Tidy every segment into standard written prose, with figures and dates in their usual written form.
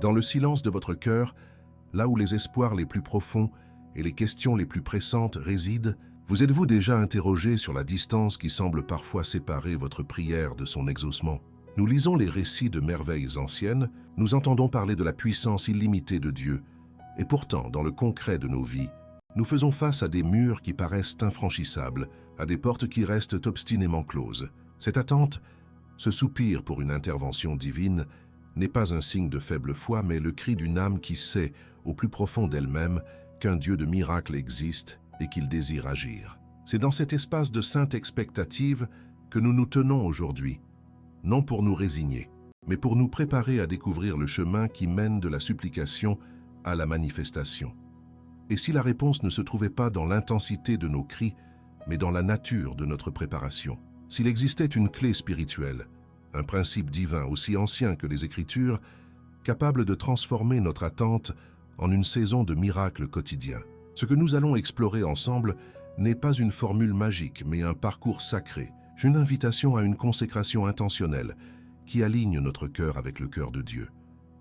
Dans le silence de votre cœur, là où les espoirs les plus profonds et les questions les plus pressantes résident, vous êtes-vous déjà interrogé sur la distance qui semble parfois séparer votre prière de son exaucement? Nous lisons les récits de merveilles anciennes, nous entendons parler de la puissance illimitée de Dieu, et pourtant, dans le concret de nos vies, nous faisons face à des murs qui paraissent infranchissables, à des portes qui restent obstinément closes. Cette attente, ce soupir pour une intervention divine, n'est pas un signe de faible foi, mais le cri d'une âme qui sait, au plus profond d'elle-même, qu'un Dieu de miracles existe et qu'il désire agir. C'est dans cet espace de sainte expectative que nous nous tenons aujourd'hui, non pour nous résigner, mais pour nous préparer à découvrir le chemin qui mène de la supplication à la manifestation. Et si la réponse ne se trouvait pas dans l'intensité de nos cris, mais dans la nature de notre préparation? S'il existait une clé spirituelle, un principe divin aussi ancien que les Écritures, capable de transformer notre attente en une saison de miracles quotidiens. Ce que nous allons explorer ensemble n'est pas une formule magique, mais un parcours sacré, une invitation à une consécration intentionnelle qui aligne notre cœur avec le cœur de Dieu.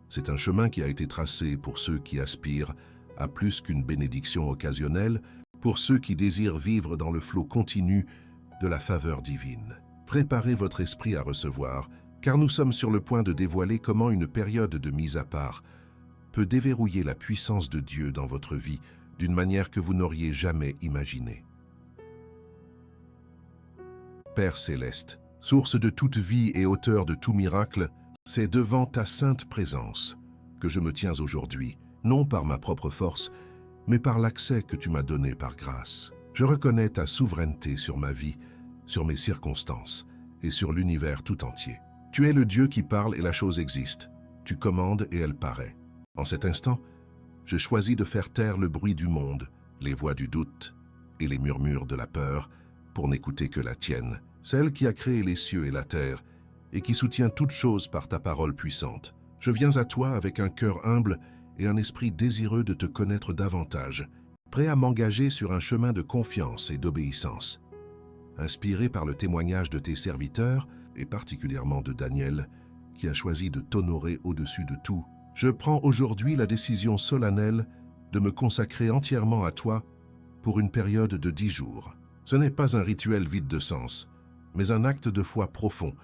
C'est un chemin qui a été tracé pour ceux qui aspirent à plus qu'une bénédiction occasionnelle, pour ceux qui désirent vivre dans le flot continu de la faveur divine. Préparez votre esprit à recevoir, car nous sommes sur le point de dévoiler comment une période de mise à part peut déverrouiller la puissance de Dieu dans votre vie d'une manière que vous n'auriez jamais imaginée. Père céleste, source de toute vie et auteur de tout miracle, c'est devant ta sainte présence que je me tiens aujourd'hui, non par ma propre force, mais par l'accès que tu m'as donné par grâce. Je reconnais ta souveraineté sur ma vie, sur mes circonstances et sur l'univers tout entier. Tu es le Dieu qui parle et la chose existe. Tu commandes et elle paraît. En cet instant, je choisis de faire taire le bruit du monde, les voix du doute et les murmures de la peur, pour n'écouter que la tienne, celle qui a créé les cieux et la terre, et qui soutient toutes choses par ta parole puissante. Je viens à toi avec un cœur humble et un esprit désireux de te connaître davantage, prêt à m'engager sur un chemin de confiance et d'obéissance. Inspiré par le témoignage de tes serviteurs, et particulièrement de Daniel, qui a choisi de t'honorer au-dessus de tout, je prends aujourd'hui la décision solennelle de me consacrer entièrement à toi pour une période de 10 jours. Ce n'est pas un rituel vide de sens, mais un acte de foi profond,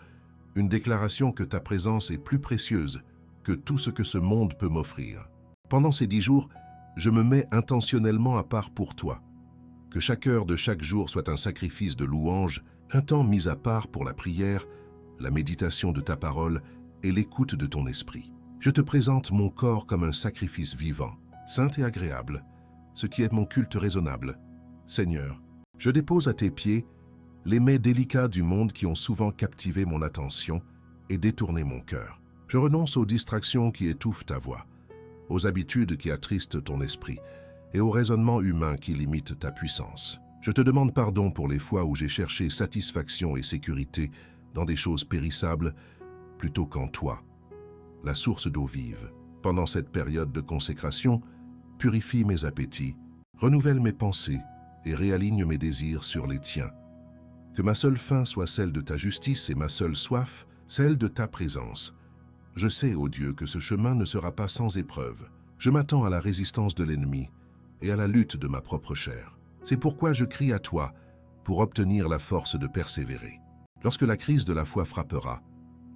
une déclaration que ta présence est plus précieuse que tout ce que ce monde peut m'offrir. Pendant ces 10 jours, je me mets intentionnellement à part pour toi. Que chaque heure de chaque jour soit un sacrifice de louange, un temps mis à part pour la prière, la méditation de ta parole et l'écoute de ton esprit. Je te présente mon corps comme un sacrifice vivant, saint et agréable, ce qui est mon culte raisonnable. Seigneur, je dépose à tes pieds les mets délicats du monde qui ont souvent captivé mon attention et détourné mon cœur. Je renonce aux distractions qui étouffent ta voix, aux habitudes qui attristent ton esprit et aux raisonnements humains qui limitent ta puissance. Je te demande pardon pour les fois où j'ai cherché satisfaction et sécurité dans des choses périssables plutôt qu'en toi, la source d'eau vive. Pendant cette période de consécration, purifie mes appétits, renouvelle mes pensées et réaligne mes désirs sur les tiens. Que ma seule faim soit celle de ta justice et ma seule soif, celle de ta présence. Je sais, ô Dieu, que ce chemin ne sera pas sans épreuve. Je m'attends à la résistance de l'ennemi et à la lutte de ma propre chair. C'est pourquoi je crie à toi pour obtenir la force de persévérer. Lorsque la crise de la foi frappera,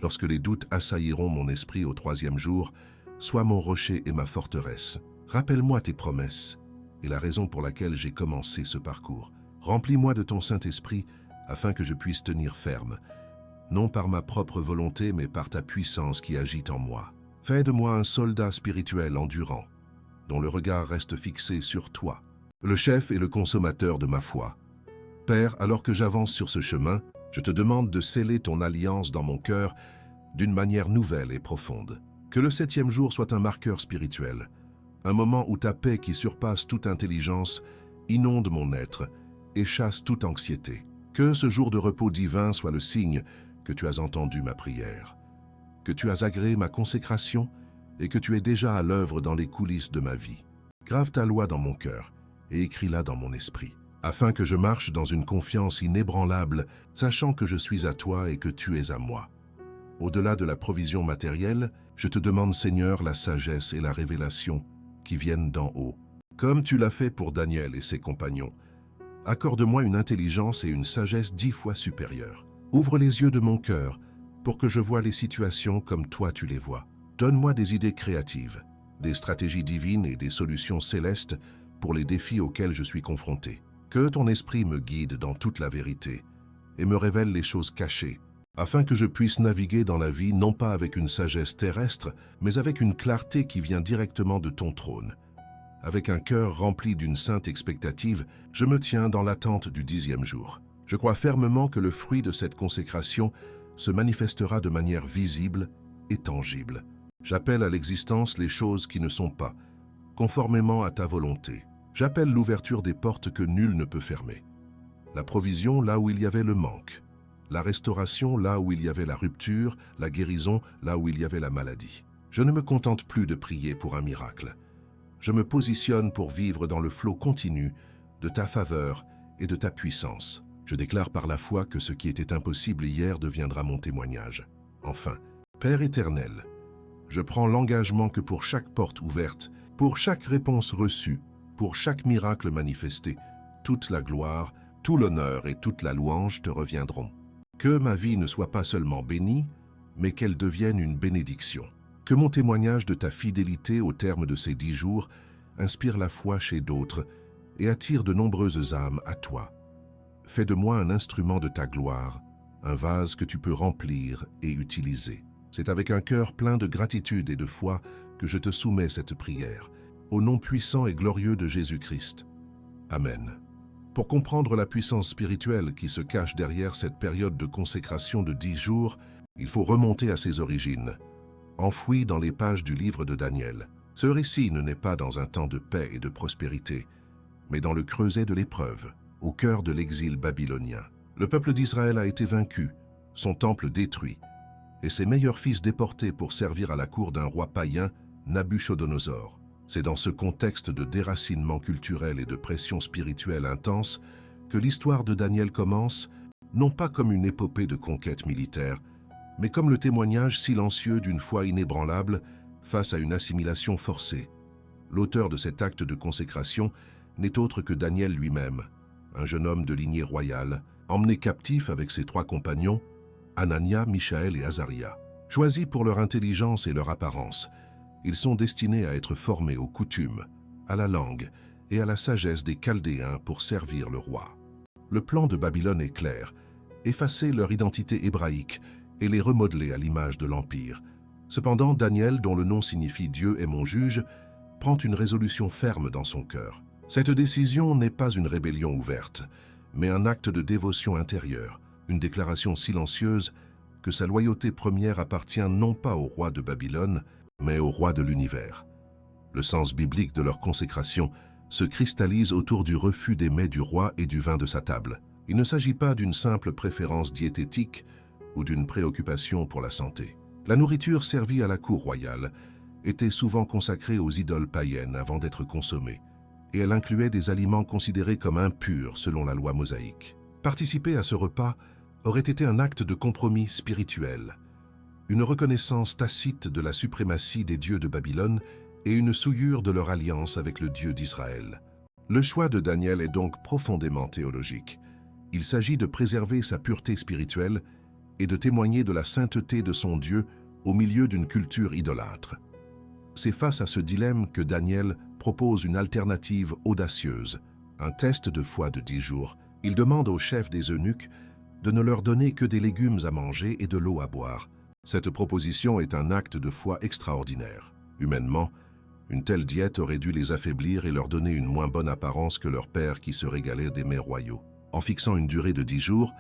lorsque les doutes assailliront mon esprit au 3e jour, sois mon rocher et ma forteresse. Rappelle-moi tes promesses et la raison pour laquelle j'ai commencé ce parcours. Remplis-moi de ton Saint-Esprit afin que je puisse tenir ferme, non par ma propre volonté, mais par ta puissance qui agit en moi. Fais de moi un soldat spirituel endurant, dont le regard reste fixé sur toi, le chef et le consommateur de ma foi. Père, alors que j'avance sur ce chemin, je te demande de sceller ton alliance dans mon cœur d'une manière nouvelle et profonde. Que le 7e jour soit un marqueur spirituel, un moment où ta paix qui surpasse toute intelligence inonde mon être et chasse toute anxiété. Que ce jour de repos divin soit le signe que tu as entendu ma prière, que tu as agréé ma consécration et que tu es déjà à l'œuvre dans les coulisses de ma vie. Grave ta loi dans mon cœur et écris-la dans mon esprit, afin que je marche dans une confiance inébranlable, sachant que je suis à toi et que tu es à moi. Au-delà de la provision matérielle, Je te demande, Seigneur, la sagesse et la révélation qui viennent d'en haut. Comme tu l'as fait pour Daniel et ses compagnons, accorde-moi une intelligence et une sagesse 10 fois supérieures. Ouvre les yeux de mon cœur pour que je voie les situations comme toi tu les vois. Donne-moi des idées créatives, des stratégies divines et des solutions célestes pour les défis auxquels je suis confronté. Que ton esprit me guide dans toute la vérité et me révèle les choses cachées, afin que je puisse naviguer dans la vie non pas avec une sagesse terrestre, mais avec une clarté qui vient directement de ton trône. Avec un cœur rempli d'une sainte expectative, je me tiens dans l'attente du 10e jour. Je crois fermement que le fruit de cette consécration se manifestera de manière visible et tangible. J'appelle à l'existence les choses qui ne sont pas, conformément à ta volonté. J'appelle l'ouverture des portes que nul ne peut fermer. La provision là où il y avait le manque. La restauration là où il y avait la rupture, la guérison là où il y avait la maladie. Je ne me contente plus de prier pour un miracle. Je me positionne pour vivre dans le flot continu de ta faveur et de ta puissance. Je déclare par la foi que ce qui était impossible hier deviendra mon témoignage. Enfin, Père éternel, je prends l'engagement que pour chaque porte ouverte, pour chaque réponse reçue, pour chaque miracle manifesté, toute la gloire, tout l'honneur et toute la louange te reviendront. Que ma vie ne soit pas seulement bénie, mais qu'elle devienne une bénédiction. Que mon témoignage de ta fidélité au terme de ces 10 jours inspire la foi chez d'autres et attire de nombreuses âmes à toi. Fais de moi un instrument de ta gloire, un vase que tu peux remplir et utiliser. C'est avec un cœur plein de gratitude et de foi que je te soumets cette prière, au nom puissant et glorieux de Jésus-Christ. Amen. Pour comprendre la puissance spirituelle qui se cache derrière cette période de consécration de 10 jours, il faut remonter à ses origines, enfouies dans les pages du livre de Daniel. Ce récit ne naît pas dans un temps de paix et de prospérité, mais dans le creuset de l'épreuve, au cœur de l'exil babylonien. Le peuple d'Israël a été vaincu, son temple détruit, et ses meilleurs fils déportés pour servir à la cour d'un roi païen, Nabuchodonosor. C'est dans ce contexte de déracinement culturel et de pression spirituelle intense que l'histoire de Daniel commence, non pas comme une épopée de conquête militaire, mais comme le témoignage silencieux d'une foi inébranlable face à une assimilation forcée. L'auteur de cet acte de consécration n'est autre que Daniel lui-même, un jeune homme de lignée royale, emmené captif avec ses 3 compagnons, Anania, Michaël et Azaria. Choisis pour leur intelligence et leur apparence, ils sont destinés à être formés aux coutumes, à la langue et à la sagesse des Chaldéens pour servir le roi. Le plan de Babylone est clair, effacer leur identité hébraïque et les remodeler à l'image de l'Empire. Cependant, Daniel, dont le nom signifie « Dieu est mon juge », prend une résolution ferme dans son cœur. Cette décision n'est pas une rébellion ouverte, mais un acte de dévotion intérieure, une déclaration silencieuse que sa loyauté première appartient non pas au roi de Babylone, mais au roi de l'univers. Le sens biblique de leur consécration se cristallise autour du refus des mets du roi et du vin de sa table. Il ne s'agit pas d'une simple préférence diététique ou d'une préoccupation pour la santé. La nourriture servie à la cour royale était souvent consacrée aux idoles païennes avant d'être consommée, et elle incluait des aliments considérés comme impurs selon la loi mosaïque. Participer à ce repas aurait été un acte de compromis spirituel, une reconnaissance tacite de la suprématie des dieux de Babylone et une souillure de leur alliance avec le Dieu d'Israël. Le choix de Daniel est donc profondément théologique. Il s'agit de préserver sa pureté spirituelle et de témoigner de la sainteté de son Dieu au milieu d'une culture idolâtre. C'est face à ce dilemme que Daniel propose une alternative audacieuse, un test de foi de 10 jours. Il demande au chef des eunuques de ne leur donner que des légumes à manger et de l'eau à boire. Cette proposition est un acte de foi extraordinaire. Humainement, une telle diète aurait dû les affaiblir et leur donner une moins bonne apparence que leur père qui se régalait des mets royaux. En fixant une durée de 10 jours,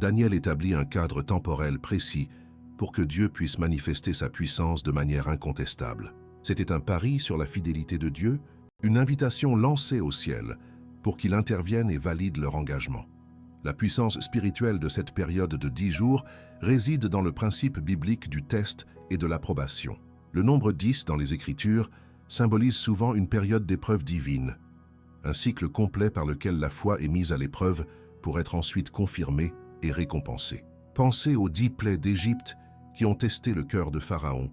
Daniel établit un cadre temporel précis pour que Dieu puisse manifester sa puissance de manière incontestable. C'était un pari sur la fidélité de Dieu, une invitation lancée au ciel pour qu'il intervienne et valide leur engagement. La puissance spirituelle de cette période de 10 jours réside dans le principe biblique du test et de l'approbation. Le nombre 10 dans les Écritures symbolise souvent une période d'épreuve divine, un cycle complet par lequel la foi est mise à l'épreuve pour être ensuite confirmée et récompensée. Pensez aux 10 plaies d'Égypte qui ont testé le cœur de Pharaon,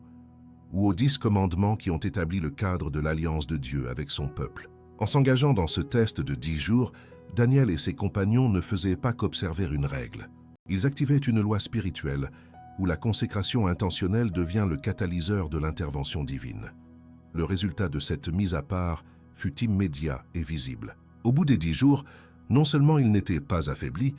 ou aux 10 commandements qui ont établi le cadre de l'alliance de Dieu avec son peuple. En s'engageant dans ce test de 10 jours, Daniel et ses compagnons ne faisaient pas qu'observer une règle. Ils activaient une loi spirituelle où la consécration intentionnelle devient le catalyseur de l'intervention divine. Le résultat de cette mise à part fut immédiat et visible. Au bout des 10 jours, non seulement ils n'étaient pas affaiblis,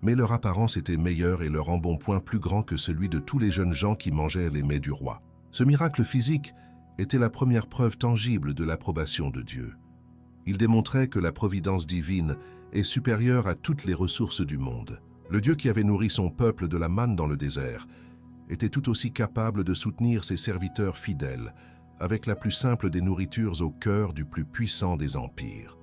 mais leur apparence était meilleure et leur embonpoint plus grand que celui de tous les jeunes gens qui mangeaient les mets du roi. Ce miracle physique était la première preuve tangible de l'approbation de Dieu. Il démontrait que la providence divine est supérieure à toutes les ressources du monde. Le Dieu qui avait nourri son peuple de la manne dans le désert était tout aussi capable de soutenir ses serviteurs fidèles avec la plus simple des nourritures au cœur du plus puissant des empires.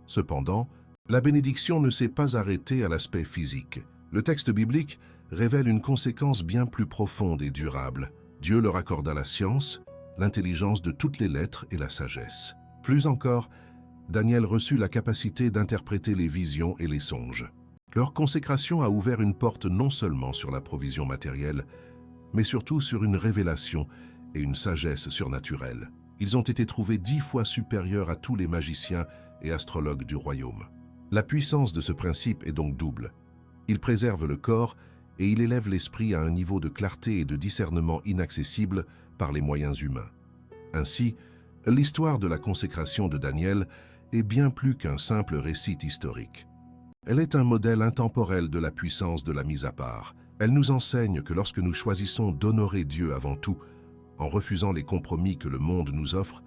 Cependant, la bénédiction ne s'est pas arrêtée à l'aspect physique. Le texte biblique révèle une conséquence bien plus profonde et durable. Dieu leur accorda la science, l'intelligence de toutes les lettres et la sagesse. Plus encore, Daniel reçut la capacité d'interpréter les visions et les songes. Leur consécration a ouvert une porte non seulement sur la provision matérielle, mais surtout sur une révélation et une sagesse surnaturelle. Ils ont été trouvés 10 fois supérieurs à tous les magiciens et astrologues du royaume. La puissance de ce principe est donc double. Il préserve le corps et il élève l'esprit à un niveau de clarté et de discernement inaccessible par les moyens humains. Ainsi, l'histoire de la consécration de Daniel est bien plus qu'un simple récit historique. Elle est un modèle intemporel de la puissance de la mise à part. Elle nous enseigne que lorsque nous choisissons d'honorer Dieu avant tout, en refusant les compromis que le monde nous offre,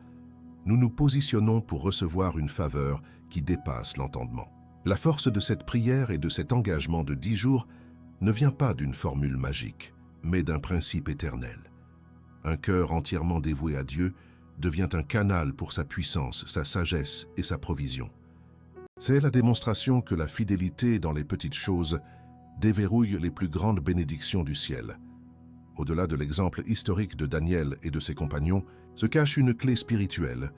nous nous positionnons pour recevoir une faveur qui dépasse l'entendement. La force de cette prière et de cet engagement de 10 jours ne vient pas d'une formule magique, mais d'un principe éternel. Un cœur entièrement dévoué à Dieu devient un canal pour sa puissance, sa sagesse et sa provision. C'est la démonstration que la fidélité dans les petites choses déverrouille les plus grandes bénédictions du ciel. Au-delà de l'exemple historique de Daniel et de ses compagnons, se cache une clé spirituelle,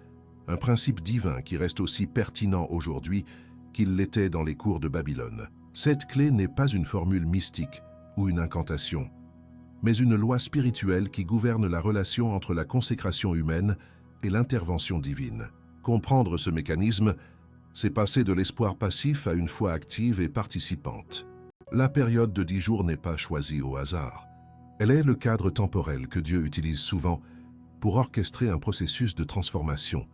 un principe divin qui reste aussi pertinent aujourd'hui qu'il l'était dans les cours de Babylone. Cette clé n'est pas une formule mystique ou une incantation, mais une loi spirituelle qui gouverne la relation entre la consécration humaine et l'intervention divine. Comprendre ce mécanisme, c'est passer de l'espoir passif à une foi active et participante. La période de 10 jours n'est pas choisie au hasard. Elle est le cadre temporel que Dieu utilise souvent pour orchestrer un processus de transformation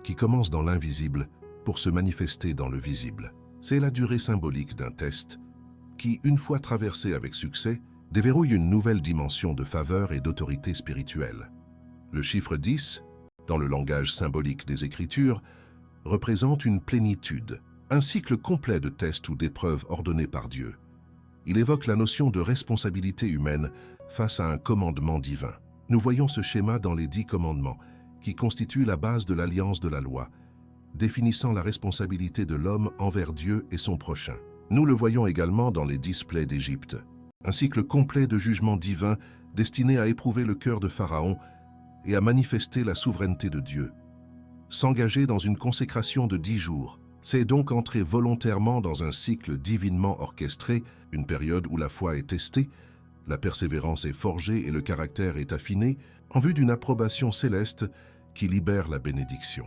qui commence dans l'invisible pour se manifester dans le visible. C'est la durée symbolique d'un test qui, une fois traversé avec succès, déverrouille une nouvelle dimension de faveur et d'autorité spirituelle. Le chiffre 10, dans le langage symbolique des Écritures, représente une plénitude, un cycle complet de tests ou d'épreuves ordonnés par Dieu. Il évoque la notion de responsabilité humaine face à un commandement divin. Nous voyons ce schéma dans les 10 commandements, qui constituent la base de l'alliance de la loi, définissant la responsabilité de l'homme envers Dieu et son prochain. Nous le voyons également dans les 10 plaies d'Égypte, un cycle complet de jugements divins destiné à éprouver le cœur de Pharaon et à manifester la souveraineté de Dieu. S'engager dans une consécration de 10 jours, c'est donc entrer volontairement dans un cycle divinement orchestré, une période où la foi est testée, la persévérance est forgée et le caractère est affiné, en vue d'une approbation céleste qui libère la bénédiction.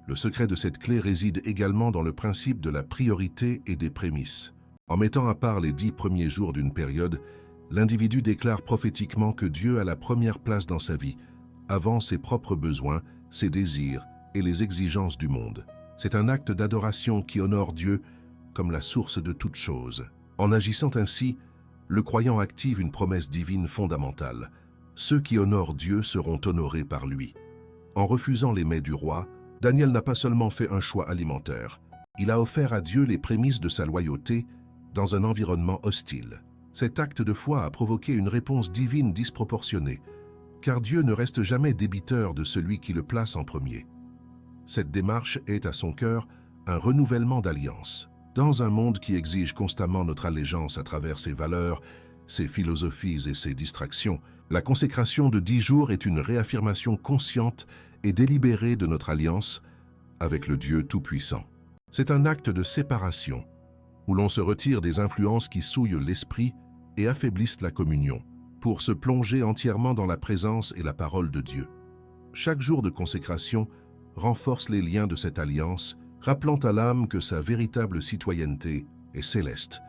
Le secret de cette clé réside également dans le principe de la priorité et des prémices. En mettant à part les 10 premiers jours d'une période, l'individu déclare prophétiquement que Dieu a la première place dans sa vie, avant ses propres besoins, ses désirs et les exigences du monde. C'est un acte d'adoration qui honore Dieu comme la source de toute chose. En agissant ainsi, le croyant active une promesse divine fondamentale. Ceux qui honorent Dieu seront honorés par lui. En refusant les mets du roi, Daniel n'a pas seulement fait un choix alimentaire, il a offert à Dieu les prémices de sa loyauté dans un environnement hostile. Cet acte de foi a provoqué une réponse divine disproportionnée, car Dieu ne reste jamais débiteur de celui qui le place en premier. Cette démarche est à son cœur un renouvellement d'alliance. Dans un monde qui exige constamment notre allégeance à travers ses valeurs, ses philosophies et ses distractions, la consécration de 10 jours est une réaffirmation consciente et délibérée de notre alliance avec le Dieu Tout-Puissant. C'est un acte de séparation, où l'on se retire des influences qui souillent l'esprit et affaiblissent la communion. pour se plonger entièrement dans la présence et la parole de Dieu. Chaque jour de consécration renforce les liens de cette alliance, rappelant à l'âme que sa véritable citoyenneté est céleste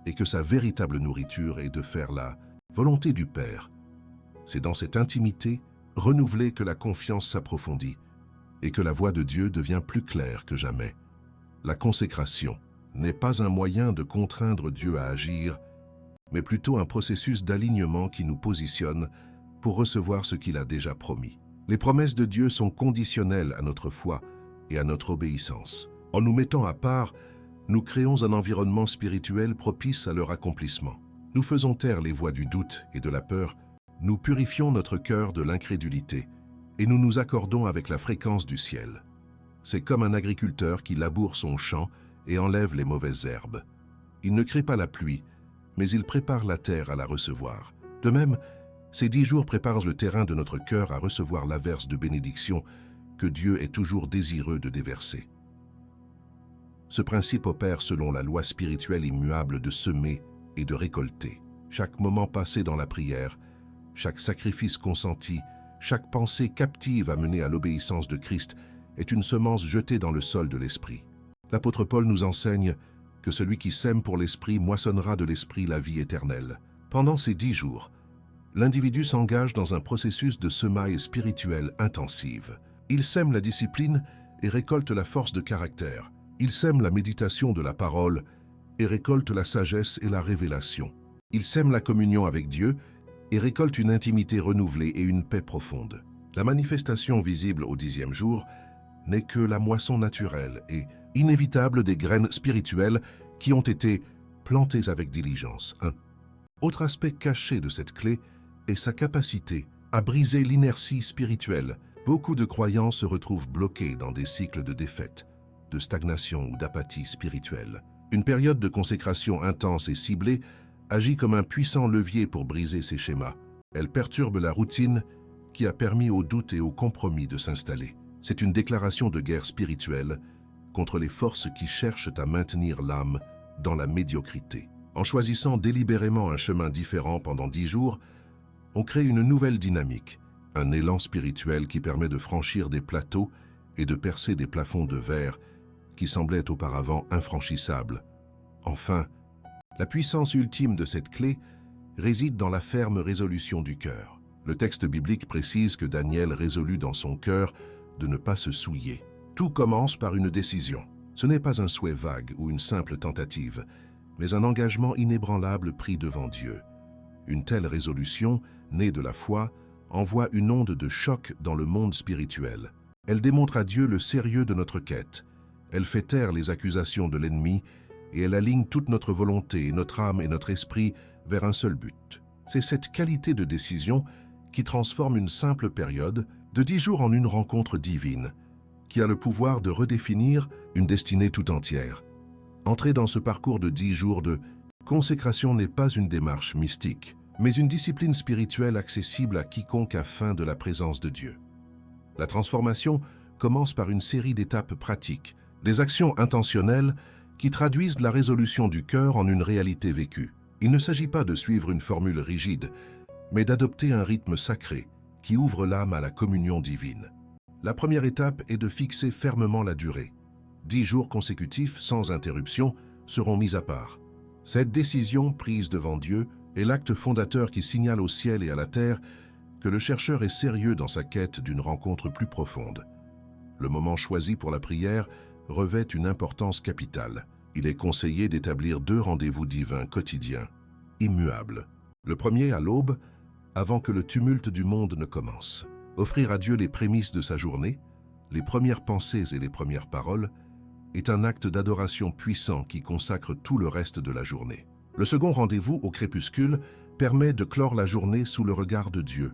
et que sa véritable nourriture est de faire la volonté du Père. C'est dans cette intimité renouvelée que la confiance s'approfondit et que la voix de Dieu devient plus claire que jamais. La consécration n'est pas un moyen de contraindre Dieu à agir, mais plutôt un processus d'alignement qui nous positionne pour recevoir ce qu'il a déjà promis. Les promesses de Dieu sont conditionnelles à notre foi et à notre obéissance. En nous mettant à part, nous créons un environnement spirituel propice à leur accomplissement. Nous faisons taire les voix du doute et de la peur, nous purifions notre cœur de l'incrédulité et nous nous accordons avec la fréquence du ciel. C'est comme un agriculteur qui laboure son champ et enlève les mauvaises herbes. Il ne crée pas la pluie, mais il prépare la terre à la recevoir. De même, ces 10 jours préparent le terrain de notre cœur à recevoir l'averse de bénédiction que Dieu est toujours désireux de déverser. Ce principe opère selon la loi spirituelle immuable de semer et de récolter. Chaque moment passé dans la prière, chaque sacrifice consenti, chaque pensée captive amenée à l'obéissance de Christ est une semence jetée dans le sol de l'esprit. L'apôtre Paul nous enseigne que celui qui sème pour l'esprit moissonnera de l'esprit la vie éternelle. Pendant ces 10 jours, l'individu s'engage dans un processus de semaille spirituelle intensive. Il sème la discipline et récolte la force de caractère. Il sème la méditation de la parole et récolte la sagesse et la révélation. Il sème la communion avec Dieu et récolte une intimité renouvelée et une paix profonde. La manifestation visible au 10e jour n'est que la moisson naturelle et inévitable des graines spirituelles qui ont été plantées avec diligence. Un autre aspect caché de cette clé est sa capacité à briser l'inertie spirituelle. Beaucoup de croyants se retrouvent bloqués dans des cycles de défaite, de stagnation ou d'apathie spirituelle. Une période de consécration intense et ciblée agit comme un puissant levier pour briser ces schémas. Elle perturbe la routine qui a permis au doute et au compromis de s'installer. C'est une déclaration de guerre spirituelle contre les forces qui cherchent à maintenir l'âme dans la médiocrité. En choisissant délibérément un chemin différent pendant 10 jours, on crée une nouvelle dynamique, un élan spirituel qui permet de franchir des plateaux et de percer des plafonds de verre qui semblaient auparavant infranchissables. Enfin, la puissance ultime de cette clé réside dans la ferme résolution du cœur. Le texte biblique précise que Daniel résolut dans son cœur de ne pas se souiller. Tout commence par une décision. Ce n'est pas un souhait vague ou une simple tentative, mais un engagement inébranlable pris devant Dieu. Une telle résolution, née de la foi, envoie une onde de choc dans le monde spirituel. Elle démontre à Dieu le sérieux de notre quête. Elle fait taire les accusations de l'ennemi et elle aligne toute notre volonté, notre âme et notre esprit vers un seul but. C'est cette qualité de décision qui transforme une simple période de 10 jours en une rencontre divine, qui a le pouvoir de redéfinir une destinée tout entière. Entrer dans ce parcours de 10 jours de consécration n'est pas une démarche mystique, mais une discipline spirituelle accessible à quiconque a faim de la présence de Dieu. La transformation commence par une série d'étapes pratiques, des actions intentionnelles qui traduisent la résolution du cœur en une réalité vécue. Il ne s'agit pas de suivre une formule rigide, mais d'adopter un rythme sacré qui ouvre l'âme à la communion divine. La première étape est de fixer fermement la durée. 10 jours consécutifs, sans interruption, seront mis à part. Cette décision, prise devant Dieu, est l'acte fondateur qui signale au ciel et à la terre que le chercheur est sérieux dans sa quête d'une rencontre plus profonde. Le moment choisi pour la prière revêt une importance capitale. Il est conseillé d'établir 2 rendez-vous divins quotidiens, immuables. Le premier à l'aube, avant que le tumulte du monde ne commence. Offrir à Dieu les prémices de sa journée, les premières pensées et les premières paroles, est un acte d'adoration puissant qui consacre tout le reste de la journée. Le second rendez-vous au crépuscule permet de clore la journée sous le regard de Dieu,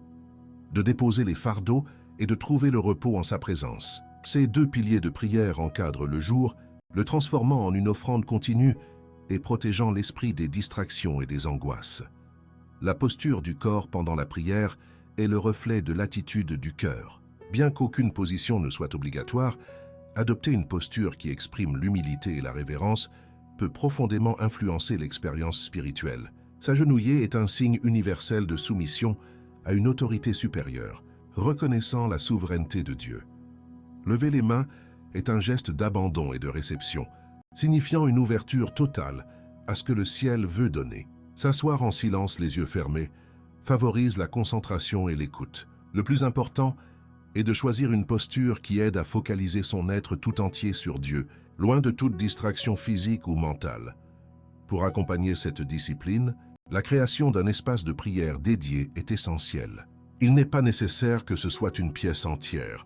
de déposer les fardeaux et de trouver le repos en sa présence. Ces 2 piliers de prière encadrent le jour, le transformant en une offrande continue et protégeant l'esprit des distractions et des angoisses. La posture du corps pendant la prière est le reflet de l'attitude du cœur. Bien qu'aucune position ne soit obligatoire, adopter une posture qui exprime l'humilité et la révérence peut profondément influencer l'expérience spirituelle. S'agenouiller est un signe universel de soumission à une autorité supérieure, reconnaissant la souveraineté de Dieu. Lever les mains est un geste d'abandon et de réception, signifiant une ouverture totale à ce que le ciel veut donner. S'asseoir en silence les yeux fermés favorise la concentration et l'écoute. Le plus important est de choisir une posture qui aide à focaliser son être tout entier sur Dieu, loin de toute distraction physique ou mentale. Pour accompagner cette discipline, la création d'un espace de prière dédié est essentielle. Il n'est pas nécessaire que ce soit une pièce entière.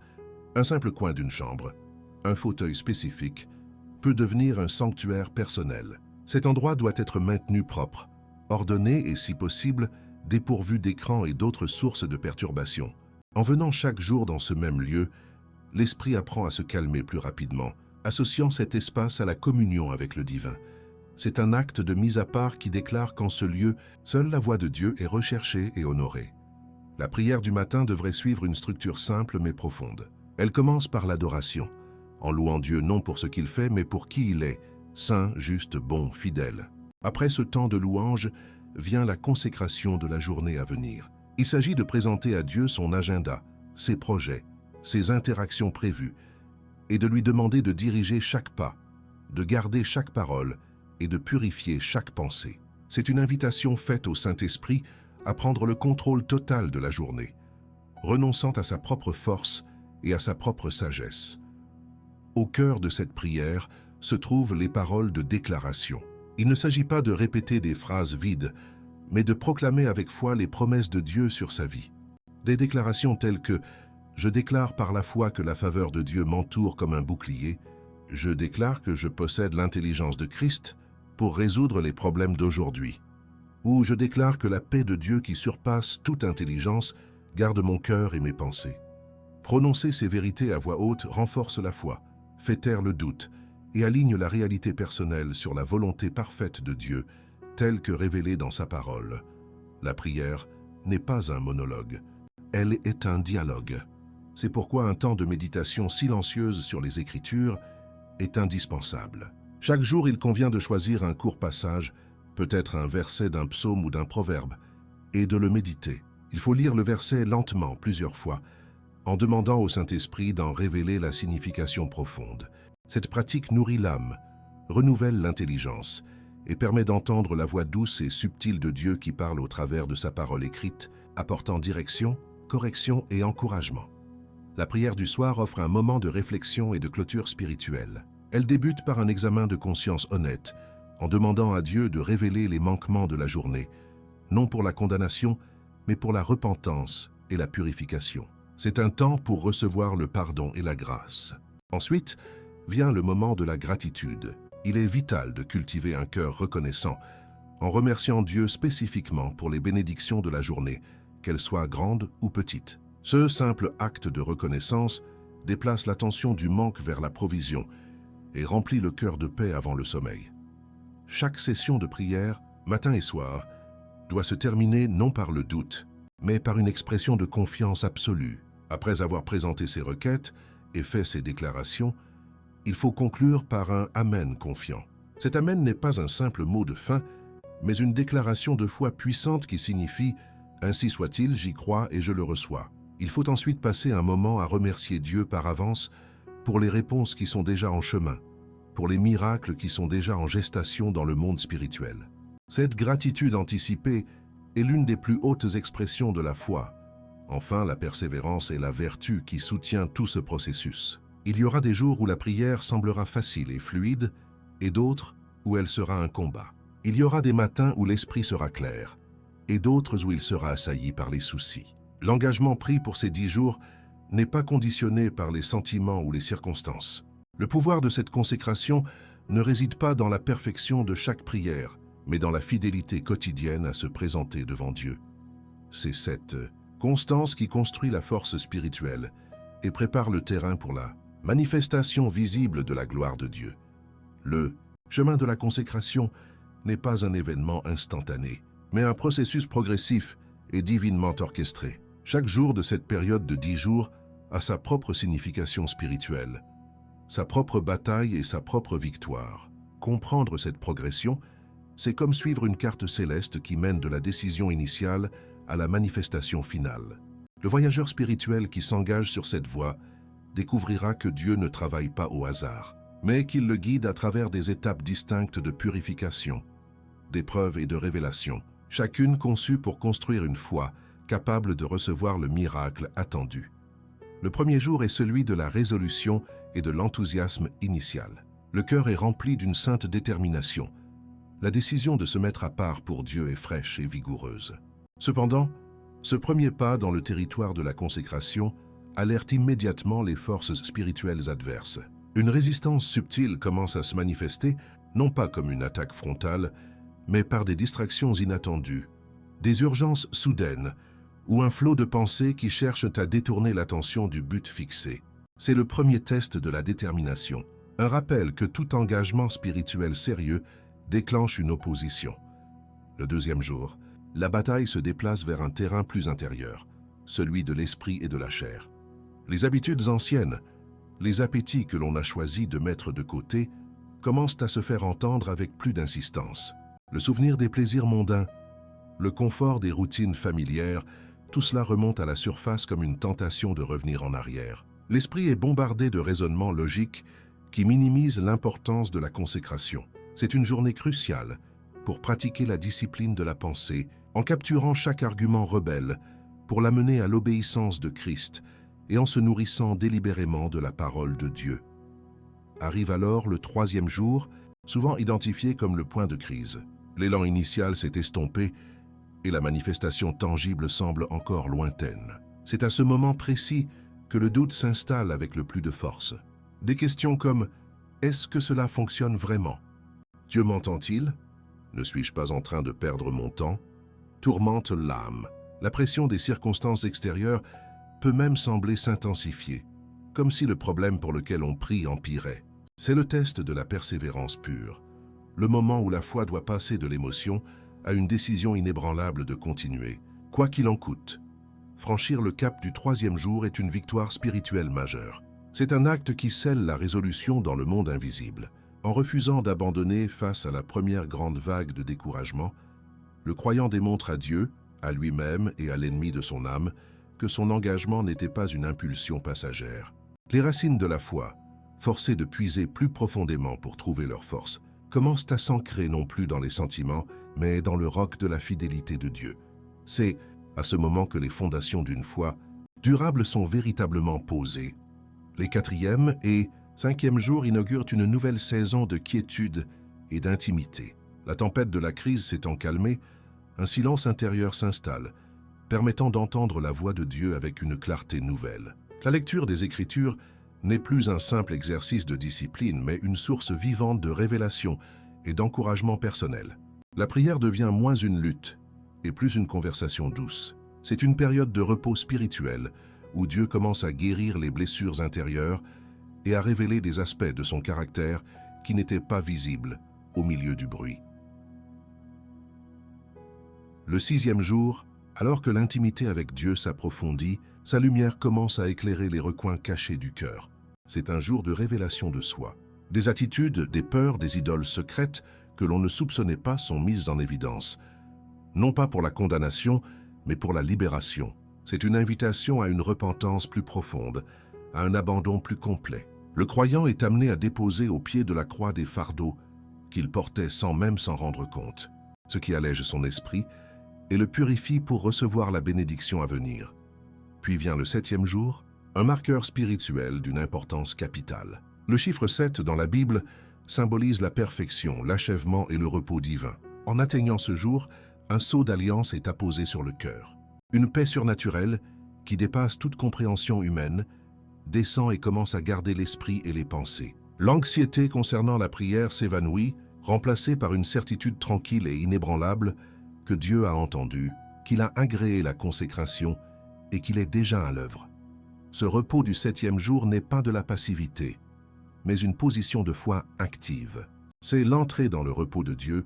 Un simple coin d'une chambre, un fauteuil spécifique, peut devenir un sanctuaire personnel. Cet endroit doit être maintenu propre, ordonné et, si possible, dépourvu d'écrans et d'autres sources de perturbation. En venant chaque jour dans ce même lieu, l'esprit apprend à se calmer plus rapidement, associant cet espace à la communion avec le divin. C'est un acte de mise à part qui déclare qu'en ce lieu, seule la voix de Dieu est recherchée et honorée. La prière du matin devrait suivre une structure simple mais profonde. Elle commence par l'adoration, en louant Dieu non pour ce qu'il fait, mais pour qui il est, saint, juste, bon, fidèle. Après ce temps de louange, vient la consécration de la journée à venir. Il s'agit de présenter à Dieu son agenda, ses projets, ses interactions prévues, et de lui demander de diriger chaque pas, de garder chaque parole et de purifier chaque pensée. C'est une invitation faite au Saint-Esprit à prendre le contrôle total de la journée, renonçant à sa propre force et à sa propre sagesse. Au cœur de cette prière se trouvent les paroles de déclaration. Il ne s'agit pas de répéter des phrases vides, mais de proclamer avec foi les promesses de Dieu sur sa vie. Des déclarations telles que « Je déclare par la foi que la faveur de Dieu m'entoure comme un bouclier »,« Je déclare que je possède l'intelligence de Christ pour résoudre les problèmes d'aujourd'hui », ou « Je déclare que la paix de Dieu qui surpasse toute intelligence garde mon cœur et mes pensées ». Prononcer ces vérités à voix haute renforce la foi, fait taire le doute et aligne la réalité personnelle sur la volonté parfaite de Dieu, telle que révélée dans sa parole. La prière n'est pas un monologue, elle est un dialogue. C'est pourquoi un temps de méditation silencieuse sur les Écritures est indispensable. Chaque jour, il convient de choisir un court passage, peut-être un verset d'un psaume ou d'un proverbe, et de le méditer. Il faut lire le verset lentement plusieurs fois, en demandant au Saint-Esprit d'en révéler la signification profonde. Cette pratique nourrit l'âme, renouvelle l'intelligence et permet d'entendre la voix douce et subtile de Dieu qui parle au travers de sa parole écrite, apportant direction, correction et encouragement. La prière du soir offre un moment de réflexion et de clôture spirituelle. Elle débute par un examen de conscience honnête, en demandant à Dieu de révéler les manquements de la journée, non pour la condamnation, mais pour la repentance et la purification. C'est un temps pour recevoir le pardon et la grâce. Ensuite, vient le moment de la gratitude. Il est vital de cultiver un cœur reconnaissant, en remerciant Dieu spécifiquement pour les bénédictions de la journée, qu'elles soient grandes ou petites. Ce simple acte de reconnaissance déplace l'attention du manque vers la provision et remplit le cœur de paix avant le sommeil. Chaque session de prière, matin et soir, doit se terminer non par le doute, mais par une expression de confiance absolue. Après avoir présenté ses requêtes et fait ses déclarations, il faut conclure par un « Amen » confiant. Cet Amen n'est pas un simple mot de fin, mais une déclaration de foi puissante qui signifie « Ainsi soit-il, j'y crois et je le reçois ». Il faut ensuite passer un moment à remercier Dieu par avance pour les réponses qui sont déjà en chemin, pour les miracles qui sont déjà en gestation dans le monde spirituel. Cette gratitude anticipée est l'une des plus hautes expressions de la foi. Enfin, la persévérance est la vertu qui soutient tout ce processus. Il y aura des jours où la prière semblera facile et fluide, et d'autres où elle sera un combat. Il y aura des matins où l'esprit sera clair, et d'autres où il sera assailli par les soucis. L'engagement pris pour ces 10 jours n'est pas conditionné par les sentiments ou les circonstances. Le pouvoir de cette consécration ne réside pas dans la perfection de chaque prière, mais dans la fidélité quotidienne à se présenter devant Dieu. C'est cette constance qui construit la force spirituelle et prépare le terrain pour la manifestation visible de la gloire de Dieu. Le chemin de la consécration n'est pas un événement instantané, mais un processus progressif et divinement orchestré. Chaque jour de cette période de 10 jours a sa propre signification spirituelle, sa propre bataille et sa propre victoire. Comprendre cette progression, C'est comme suivre une carte céleste qui mène de la décision initiale à la manifestation finale. Le voyageur spirituel qui s'engage sur cette voie découvrira que Dieu ne travaille pas au hasard, mais qu'il le guide à travers des étapes distinctes de purification, d'épreuve et de révélation, chacune conçue pour construire une foi capable de recevoir le miracle attendu. Le premier jour est celui de la résolution et de l'enthousiasme initial. Le cœur est rempli d'une sainte détermination. La décision de se mettre à part pour Dieu est fraîche et vigoureuse. Cependant, ce premier pas dans le territoire de la consécration alerte immédiatement les forces spirituelles adverses. Une résistance subtile commence à se manifester, non pas comme une attaque frontale, mais par des distractions inattendues, des urgences soudaines ou un flot de pensées qui cherchent à détourner l'attention du but fixé. C'est le premier test de la détermination, un rappel que tout engagement spirituel sérieux déclenche une opposition. Le deuxième jour, la bataille se déplace vers un terrain plus intérieur, celui de l'esprit et de la chair. Les habitudes anciennes, les appétits que l'on a choisi de mettre de côté, commencent à se faire entendre avec plus d'insistance. Le souvenir des plaisirs mondains, le confort des routines familières, tout cela remonte à la surface comme une tentation de revenir en arrière. L'esprit est bombardé de raisonnements logiques qui minimisent l'importance de la consécration. C'est une journée cruciale pour pratiquer la discipline de la pensée en capturant chaque argument rebelle pour l'amener à l'obéissance de Christ et en se nourrissant délibérément de la parole de Dieu. Arrive alors le troisième jour, souvent identifié comme le point de crise. L'élan initial s'est estompé et la manifestation tangible semble encore lointaine. C'est à ce moment précis que le doute s'installe avec le plus de force. Des questions comme « Est-ce que cela fonctionne vraiment ? Dieu m'entend-il ? Ne suis-je pas en train de perdre mon temps ?» tourmentent l'âme. La pression des circonstances extérieures peut même sembler s'intensifier, comme si le problème pour lequel on prie empirait. C'est le test de la persévérance pure, le moment où la foi doit passer de l'émotion à une décision inébranlable de continuer, quoi qu'il en coûte. Franchir le cap du troisième jour est une victoire spirituelle majeure. C'est un acte qui scelle la résolution dans le monde invisible. En refusant d'abandonner face à la première grande vague de découragement, le croyant démontre à Dieu, à lui-même et à l'ennemi de son âme, que son engagement n'était pas une impulsion passagère. Les racines de la foi, forcées de puiser plus profondément pour trouver leur force, commencent à s'ancrer non plus dans les sentiments, mais dans le roc de la fidélité de Dieu. C'est à ce moment que les fondations d'une foi durable sont véritablement posées. Les 4e et 5e jours inaugurent une nouvelle saison de quiétude et d'intimité. La tempête de la crise s'étant calmée, un silence intérieur s'installe, permettant d'entendre la voix de Dieu avec une clarté nouvelle. La lecture des Écritures n'est plus un simple exercice de discipline, mais une source vivante de révélation et d'encouragement personnel. La prière devient moins une lutte et plus une conversation douce. C'est une période de repos spirituel où Dieu commence à guérir les blessures intérieures et à révéler des aspects de son caractère qui n'étaient pas visibles au milieu du bruit. Le 6e jour, alors que l'intimité avec Dieu s'approfondit, sa lumière commence à éclairer les recoins cachés du cœur. C'est un jour de révélation de soi. Des attitudes, des peurs, des idoles secrètes que l'on ne soupçonnait pas sont mises en évidence. Non pas pour la condamnation, mais pour la libération. C'est une invitation à une repentance plus profonde, à un abandon plus complet. Le croyant est amené à déposer au pied de la croix des fardeaux qu'il portait sans même s'en rendre compte, ce qui allège son esprit et le purifie pour recevoir la bénédiction à venir. Puis vient le 7e jour, un marqueur spirituel d'une importance capitale. Le chiffre 7 dans la Bible symbolise la perfection, l'achèvement et le repos divin. En atteignant ce jour, un sceau d'alliance est apposé sur le cœur. Une paix surnaturelle, qui dépasse toute compréhension humaine, descend et commence à garder l'esprit et les pensées. L'anxiété concernant la prière s'évanouit, remplacée par une certitude tranquille et inébranlable que Dieu a entendue, qu'il a agréé la consécration et qu'il est déjà à l'œuvre. Ce repos du 7e jour n'est pas de la passivité, mais une position de foi active. C'est l'entrée dans le repos de Dieu,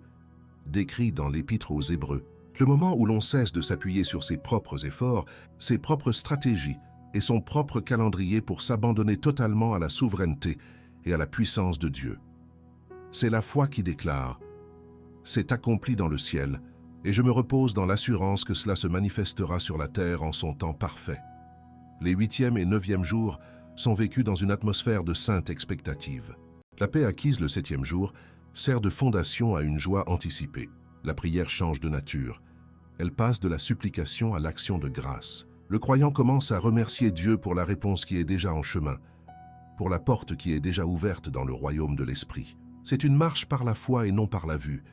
décrit dans l'Épître aux Hébreux. Le moment où l'on cesse de s'appuyer sur ses propres efforts, ses propres stratégies et son propre calendrier pour s'abandonner totalement à la souveraineté et à la puissance de Dieu. C'est la foi qui déclare « c'est accompli dans le ciel, et je me repose dans l'assurance que cela se manifestera sur la terre en son temps parfait. Les 8e et 9e jours sont vécus dans une atmosphère de sainte expectative. La paix acquise le 7e jour sert de fondation à une joie anticipée. La prière change de nature. Elle passe de la supplication à l'action de grâce. Le croyant commence à remercier Dieu pour la réponse qui est déjà en chemin, pour la porte qui est déjà ouverte dans le royaume de l'Esprit. C'est une marche par la foi et non par la vue,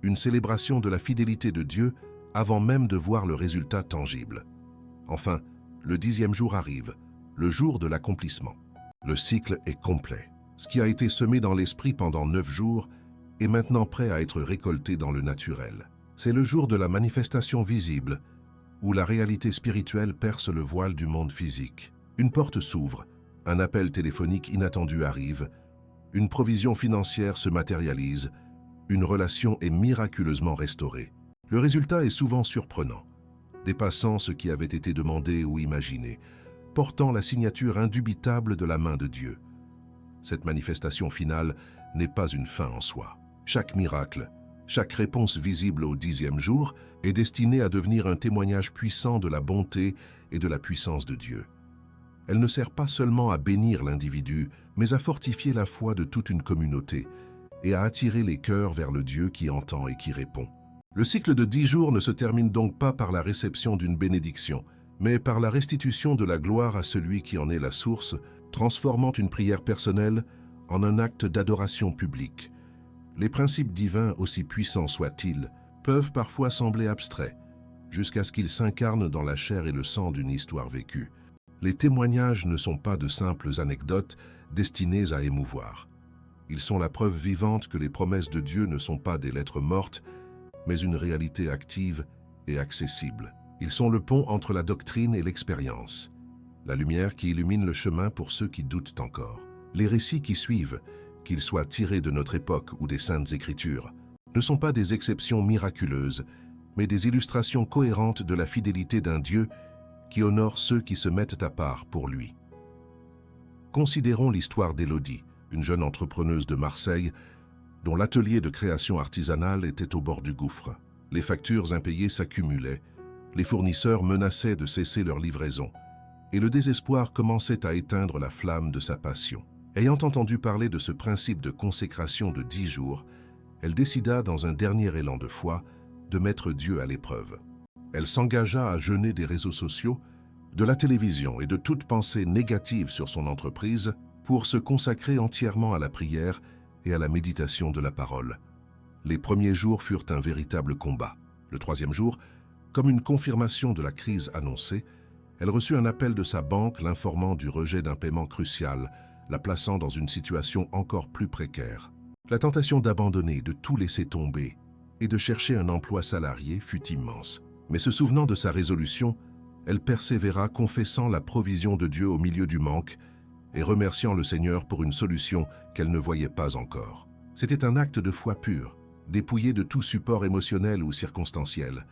une célébration de la fidélité de Dieu avant même de voir le résultat tangible. Enfin, le 10e jour arrive, le jour de l'accomplissement. Le cycle est complet. Ce qui a été semé dans l'esprit pendant 9 jours est maintenant prêt à être récolté dans le naturel. C'est le jour de la manifestation visible, où la réalité spirituelle perce le voile du monde physique. Une porte s'ouvre, un appel téléphonique inattendu arrive, une provision financière se matérialise, une relation est miraculeusement restaurée. Le résultat est souvent surprenant, dépassant ce qui avait été demandé ou imaginé, portant la signature indubitable de la main de Dieu. Cette manifestation finale n'est pas une fin en soi. Chaque miracle, chaque réponse visible au 10e jour est destinée à devenir un témoignage puissant de la bonté et de la puissance de Dieu. Elle ne sert pas seulement à bénir l'individu, mais à fortifier la foi de toute une communauté et à attirer les cœurs vers le Dieu qui entend et qui répond. Le cycle de 10 jours ne se termine donc pas par la réception d'une bénédiction, mais par la restitution de la gloire à celui qui en est la source, transformant une prière personnelle en un acte d'adoration publique. Les principes divins, aussi puissants soient-ils, peuvent parfois sembler abstraits, jusqu'à ce qu'ils s'incarnent dans la chair et le sang d'une histoire vécue. Les témoignages ne sont pas de simples anecdotes destinées à émouvoir. Ils sont la preuve vivante que les promesses de Dieu ne sont pas des lettres mortes, mais une réalité active et accessible. Ils sont le pont entre la doctrine et l'expérience, la lumière qui illumine le chemin pour ceux qui doutent encore. Les récits qui suivent, qu'ils soient tirés de notre époque ou des Saintes Écritures, ne sont pas des exceptions miraculeuses, mais des illustrations cohérentes de la fidélité d'un Dieu qui honore ceux qui se mettent à part pour lui. Considérons l'histoire d'Élodie, une jeune entrepreneuse de Marseille, dont l'atelier de création artisanale était au bord du gouffre. Les factures impayées s'accumulaient, les fournisseurs menaçaient de cesser leur livraison, et le désespoir commençait à éteindre la flamme de sa passion. Ayant entendu parler de ce principe de consécration de 10 jours, elle décida, dans un dernier élan de foi, de mettre Dieu à l'épreuve. Elle s'engagea à jeûner des réseaux sociaux, de la télévision et de toute pensée négative sur son entreprise pour se consacrer entièrement à la prière et à la méditation de la parole. Les premiers jours furent un véritable combat. Le 3e jour, comme une confirmation de la crise annoncée, elle reçut un appel de sa banque l'informant du rejet d'un paiement crucial, la plaçant dans une situation encore plus précaire. La tentation d'abandonner, de tout laisser tomber et de chercher un emploi salarié fut immense. Mais se souvenant de sa résolution, elle persévéra, confessant la provision de Dieu au milieu du manque et remerciant le Seigneur pour une solution qu'elle ne voyait pas encore. C'était un acte de foi pur, dépouillé de tout support émotionnel ou circonstanciel.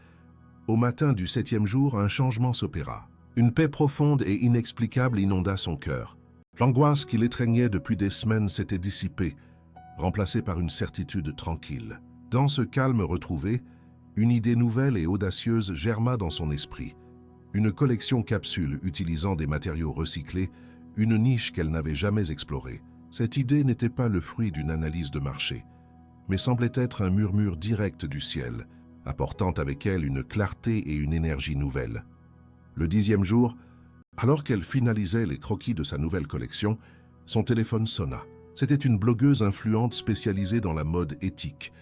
Au matin du 7e jour, un changement s'opéra. Une paix profonde et inexplicable inonda son cœur. L'angoisse qui l'étreignait depuis des semaines s'était dissipée, remplacée par une certitude tranquille. Dans ce calme retrouvé, une idée nouvelle et audacieuse germa dans son esprit. Une collection capsules utilisant des matériaux recyclés, une niche qu'elle n'avait jamais explorée. Cette idée n'était pas le fruit d'une analyse de marché, mais semblait être un murmure direct du ciel, apportant avec elle une clarté et une énergie nouvelles. Le 10e jour, alors qu'elle finalisait les croquis de sa nouvelle collection, son téléphone sonna. C'était une blogueuse influente spécialisée dans la mode éthique,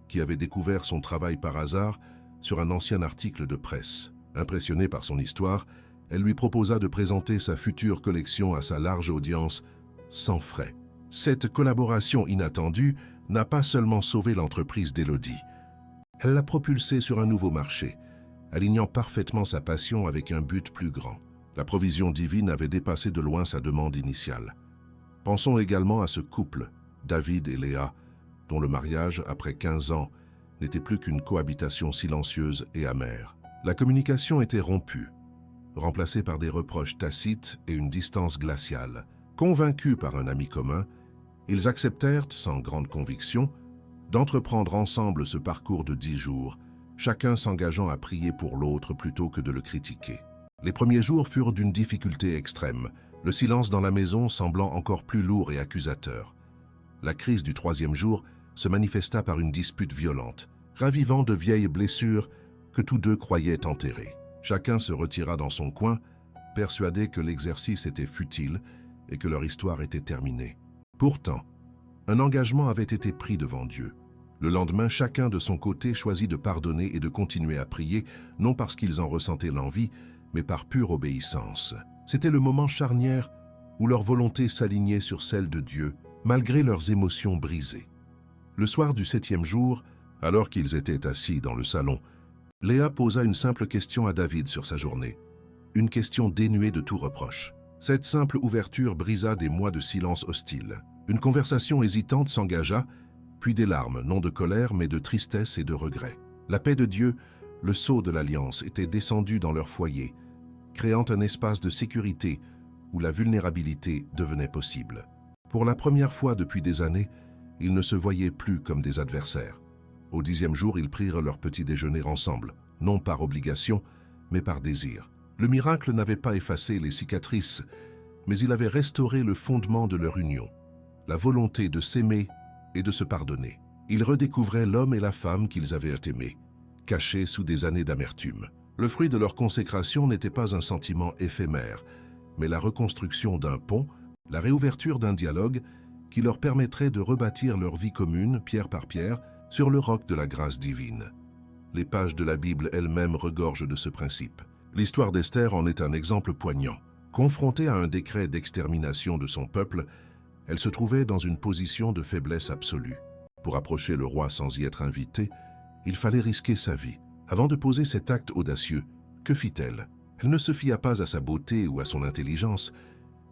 qui avait découvert son travail par hasard sur un ancien article de presse. Impressionnée par son histoire, elle lui proposa de présenter sa future collection à sa large audience, sans frais. Cette collaboration inattendue n'a pas seulement sauvé l'entreprise d'Élodie, elle l'a propulsée sur un nouveau marché, alignant parfaitement sa passion avec un but plus grand. La provision divine avait dépassé de loin sa demande initiale. Pensons également à ce couple, David et Léa, dont le mariage, après 15 ans, n'était plus qu'une cohabitation silencieuse et amère. La communication était rompue, remplacée par des reproches tacites et une distance glaciale. Convaincus par un ami commun, ils acceptèrent, sans grande conviction, d'entreprendre ensemble ce parcours de 10 jours, chacun s'engageant à prier pour l'autre plutôt que de le critiquer. Les premiers jours furent d'une difficulté extrême, le silence dans la maison semblant encore plus lourd et accusateur. La crise du 3e jour se manifesta par une dispute violente, ravivant de vieilles blessures que tous deux croyaient enterrées. Chacun se retira dans son coin, persuadé que l'exercice était futile et que leur histoire était terminée. Pourtant, un engagement avait été pris devant Dieu. Le lendemain, chacun de son côté choisit de pardonner et de continuer à prier, non parce qu'ils en ressentaient l'envie, mais par pure obéissance. C'était le moment charnière où leur volonté s'alignait sur celle de Dieu, malgré leurs émotions brisées. Le soir du 7e jour, alors qu'ils étaient assis dans le salon, Léa posa une simple question à David sur sa journée. Une question dénuée de tout reproche. Cette simple ouverture brisa des mois de silence hostile. Une conversation hésitante s'engagea, puis des larmes, non de colère, mais de tristesse et de regret. La paix de Dieu, le sceau de l'Alliance, était descendu dans leur foyer, créant un espace de sécurité où la vulnérabilité devenait possible. Pour la première fois depuis des années, ils ne se voyaient plus comme des adversaires. Au 10e jour, ils prirent leur petit déjeuner ensemble, non par obligation, mais par désir. Le miracle n'avait pas effacé les cicatrices, mais il avait restauré le fondement de leur union, la volonté de s'aimer et de se pardonner. Ils redécouvraient l'homme et la femme qu'ils avaient aimés, cachés sous des années d'amertume. Le fruit de leur consécration n'était pas un sentiment éphémère, mais la reconstruction d'un pont, la réouverture d'un dialogue qui leur permettrait de rebâtir leur vie commune, pierre par pierre, sur le roc de la grâce divine. Les pages de la Bible elles-mêmes regorgent de ce principe. L'histoire d'Esther en est un exemple poignant. Confrontée à un décret d'extermination de son peuple, elle se trouvait dans une position de faiblesse absolue. Pour approcher le roi sans y être invitée, il fallait risquer sa vie. Avant de poser cet acte audacieux, que fit-elle? Elle ne se fia pas à sa beauté ou à son intelligence,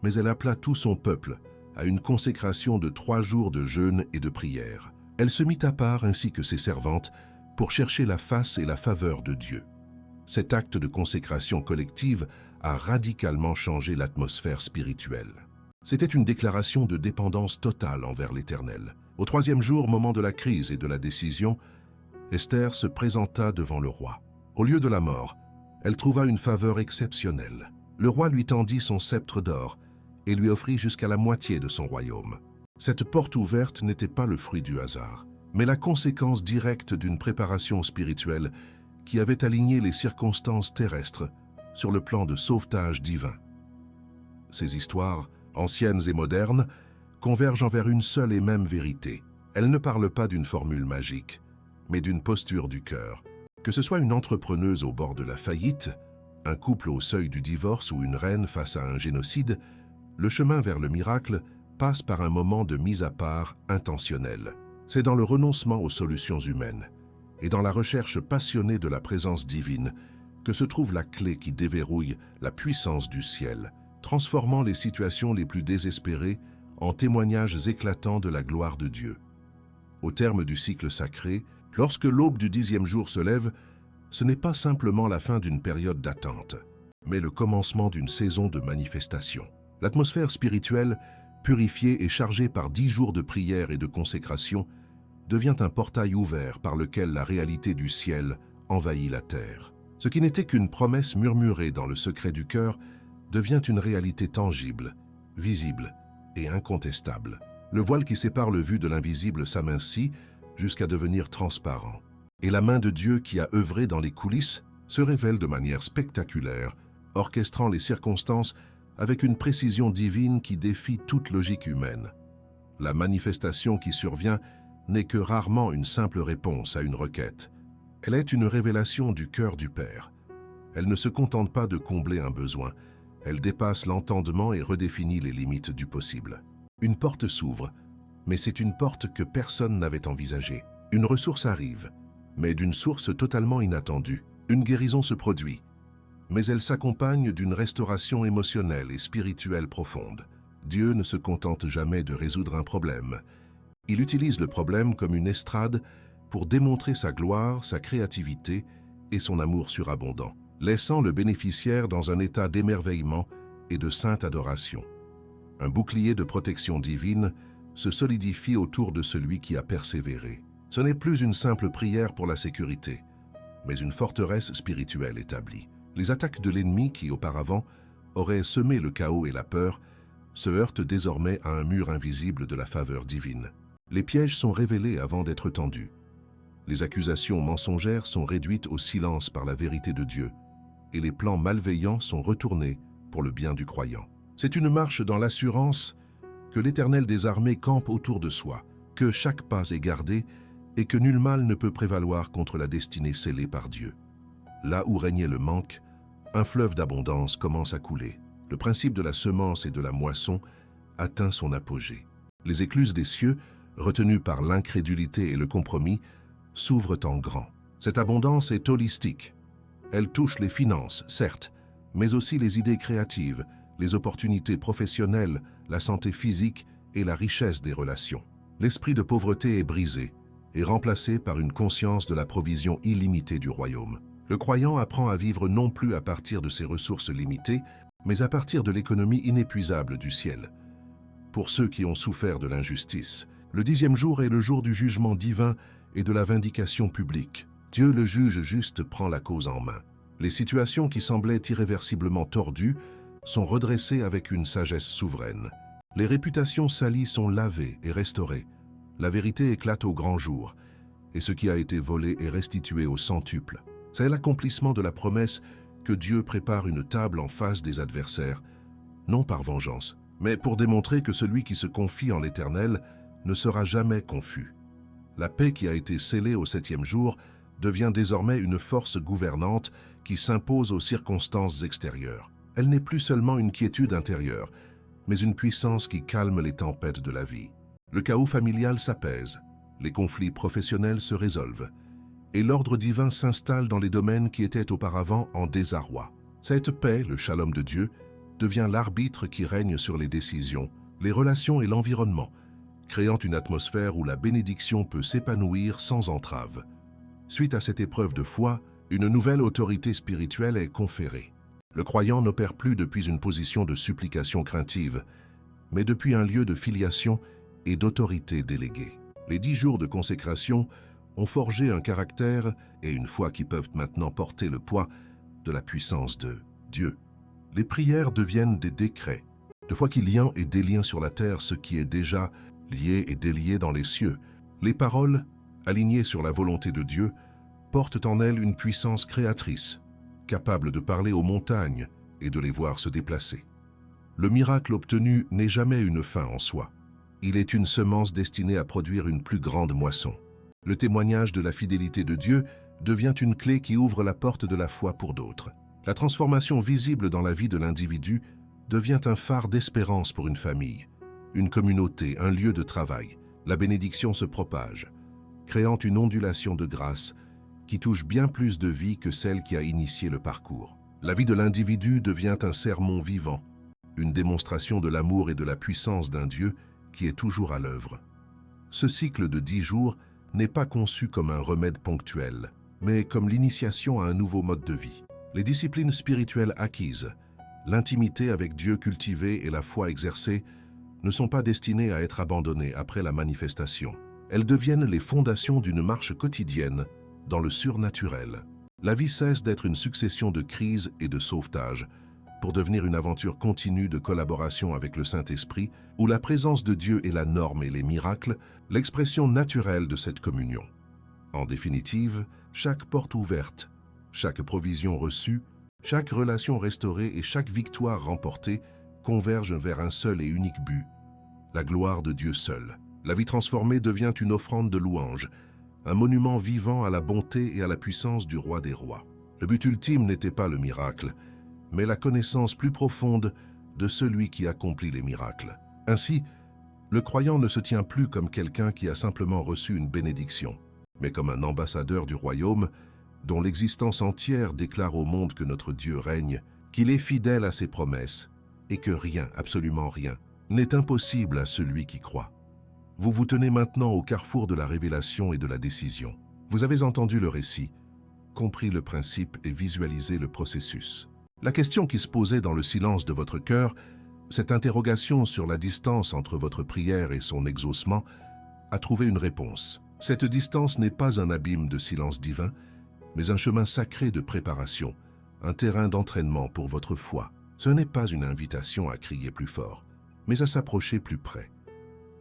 mais elle appela tout son peuple à une consécration de 3 jours de jeûne et de prière. Elle se mit à part, ainsi que ses servantes, pour chercher la face et la faveur de Dieu. Cet acte de consécration collective a radicalement changé l'atmosphère spirituelle. C'était une déclaration de dépendance totale envers l'Éternel. Au 3e jour, moment de la crise et de la décision, Esther se présenta devant le roi. Au lieu de la mort, elle trouva une faveur exceptionnelle. Le roi lui tendit son sceptre d'or et lui offrit jusqu'à la moitié de son royaume. Cette porte ouverte n'était pas le fruit du hasard, mais la conséquence directe d'une préparation spirituelle qui avait aligné les circonstances terrestres sur le plan de sauvetage divin. Ces histoires, anciennes et modernes, convergent vers une seule et même vérité. Elles ne parlent pas d'une formule magique, mais d'une posture du cœur. Que ce soit une entrepreneuse au bord de la faillite, un couple au seuil du divorce ou une reine face à un génocide, le chemin vers le miracle passe par un moment de mise à part intentionnelle. C'est dans le renoncement aux solutions humaines et dans la recherche passionnée de la présence divine que se trouve la clé qui déverrouille la puissance du ciel, transformant les situations les plus désespérées en témoignages éclatants de la gloire de Dieu. Au terme du cycle sacré, lorsque l'aube du 10e jour se lève, ce n'est pas simplement la fin d'une période d'attente, mais le commencement d'une saison de manifestation. L'atmosphère spirituelle, purifiée et chargée par 10 jours de prière et de consécration, devient un portail ouvert par lequel la réalité du ciel envahit la terre. Ce qui n'était qu'une promesse murmurée dans le secret du cœur devient une réalité tangible, visible et incontestable. Le voile qui sépare le vu de l'invisible s'amincit jusqu'à devenir transparent. Et la main de Dieu qui a œuvré dans les coulisses se révèle de manière spectaculaire, orchestrant les circonstances avec une précision divine qui défie toute logique humaine. La manifestation qui survient n'est que rarement une simple réponse à une requête. Elle est une révélation du cœur du Père. Elle ne se contente pas de combler un besoin, elle dépasse l'entendement et redéfinit les limites du possible. Une porte s'ouvre, mais c'est une porte que personne n'avait envisagée. Une ressource arrive, mais d'une source totalement inattendue. Une guérison se produit, mais elle s'accompagne d'une restauration émotionnelle et spirituelle profonde. Dieu ne se contente jamais de résoudre un problème. Il utilise le problème comme une estrade pour démontrer sa gloire, sa créativité et son amour surabondant, laissant le bénéficiaire dans un état d'émerveillement et de sainte adoration. Un bouclier de protection divine se solidifie autour de celui qui a persévéré. Ce n'est plus une simple prière pour la sécurité, mais une forteresse spirituelle établie. Les attaques de l'ennemi qui, auparavant, auraient semé le chaos et la peur, se heurtent désormais à un mur invisible de la faveur divine. Les pièges sont révélés avant d'être tendus. Les accusations mensongères sont réduites au silence par la vérité de Dieu, et les plans malveillants sont retournés pour le bien du croyant. C'est une marche dans l'assurance que l'Éternel des armées campe autour de soi, que chaque pas est gardé et que nul mal ne peut prévaloir contre la destinée scellée par Dieu. Là où régnait le manque, un fleuve d'abondance commence à couler. Le principe de la semence et de la moisson atteint son apogée. Les écluses des cieux, retenues par l'incrédulité et le compromis, s'ouvrent en grand. Cette abondance est holistique. Elle touche les finances, certes, mais aussi les idées créatives, les opportunités professionnelles, la santé physique et la richesse des relations. L'esprit de pauvreté est brisé et remplacé par une conscience de la provision illimitée du royaume. Le croyant apprend à vivre non plus à partir de ses ressources limitées, mais à partir de l'économie inépuisable du ciel. Pour ceux qui ont souffert de l'injustice, le 10e jour est le jour du jugement divin et de la vindication publique. Dieu le juge juste prend la cause en main. Les situations qui semblaient irréversiblement tordues sont redressées avec une sagesse souveraine. Les réputations salies sont lavées et restaurées. La vérité éclate au grand jour, et ce qui a été volé est restitué au centuple. C'est l'accomplissement de la promesse que Dieu prépare une table en face des adversaires, non par vengeance, mais pour démontrer que celui qui se confie en l'Éternel ne sera jamais confus. La paix qui a été scellée au 7e jour devient désormais une force gouvernante qui s'impose aux circonstances extérieures. Elle n'est plus seulement une quiétude intérieure, mais une puissance qui calme les tempêtes de la vie. Le chaos familial s'apaise, les conflits professionnels se résolvent, et l'ordre divin s'installe dans les domaines qui étaient auparavant en désarroi. Cette paix, le shalom de Dieu, devient l'arbitre qui règne sur les décisions, les relations et l'environnement, créant une atmosphère où la bénédiction peut s'épanouir sans entrave. Suite à cette épreuve de foi, une nouvelle autorité spirituelle est conférée. Le croyant n'opère plus depuis une position de supplication craintive, mais depuis un lieu de filiation et d'autorité déléguée. Les 10 jours de consécration ont forgé un caractère et une foi qui peuvent maintenant porter le poids de la puissance de Dieu. Les prières deviennent des décrets, de foi qu'il y a et délie sur la terre ce qui est déjà lié et délié dans les cieux. Les paroles, alignées sur la volonté de Dieu, portent en elles une puissance créatrice, capable de parler aux montagnes et de les voir se déplacer. Le miracle obtenu n'est jamais une fin en soi. Il est une semence destinée à produire une plus grande moisson. Le témoignage de la fidélité de Dieu devient une clé qui ouvre la porte de la foi pour d'autres. La transformation visible dans la vie de l'individu devient un phare d'espérance pour une famille, une communauté, un lieu de travail. La bénédiction se propage, créant une ondulation de grâce qui touche bien plus de vie que celle qui a initié le parcours. La vie de l'individu devient un sermon vivant, une démonstration de l'amour et de la puissance d'un Dieu qui est toujours à l'œuvre. Ce cycle de 10 jours n'est pas conçu comme un remède ponctuel, mais comme l'initiation à un nouveau mode de vie. Les disciplines spirituelles acquises, l'intimité avec Dieu cultivée et la foi exercée ne sont pas destinées à être abandonnées après la manifestation. Elles deviennent les fondations d'une marche quotidienne dans le surnaturel. La vie cesse d'être une succession de crises et de sauvetages pour devenir une aventure continue de collaboration avec le Saint-Esprit où la présence de Dieu est la norme et les miracles, l'expression naturelle de cette communion. En définitive, chaque porte ouverte, chaque provision reçue, chaque relation restaurée et chaque victoire remportée convergent vers un seul et unique but, la gloire de Dieu seul. La vie transformée devient une offrande de louange, un monument vivant à la bonté et à la puissance du roi des rois. Le but ultime n'était pas le miracle, mais la connaissance plus profonde de celui qui accomplit les miracles. Ainsi, le croyant ne se tient plus comme quelqu'un qui a simplement reçu une bénédiction, mais comme un ambassadeur du royaume dont l'existence entière déclare au monde que notre Dieu règne, qu'il est fidèle à ses promesses et que rien, absolument rien, n'est impossible à celui qui croit. Vous vous tenez maintenant au carrefour de la révélation et de la décision. Vous avez entendu le récit, compris le principe et visualisé le processus. La question qui se posait dans le silence de votre cœur, cette interrogation sur la distance entre votre prière et son exaucement, a trouvé une réponse. Cette distance n'est pas un abîme de silence divin, mais un chemin sacré de préparation, un terrain d'entraînement pour votre foi. Ce n'est pas une invitation à crier plus fort, mais à s'approcher plus près.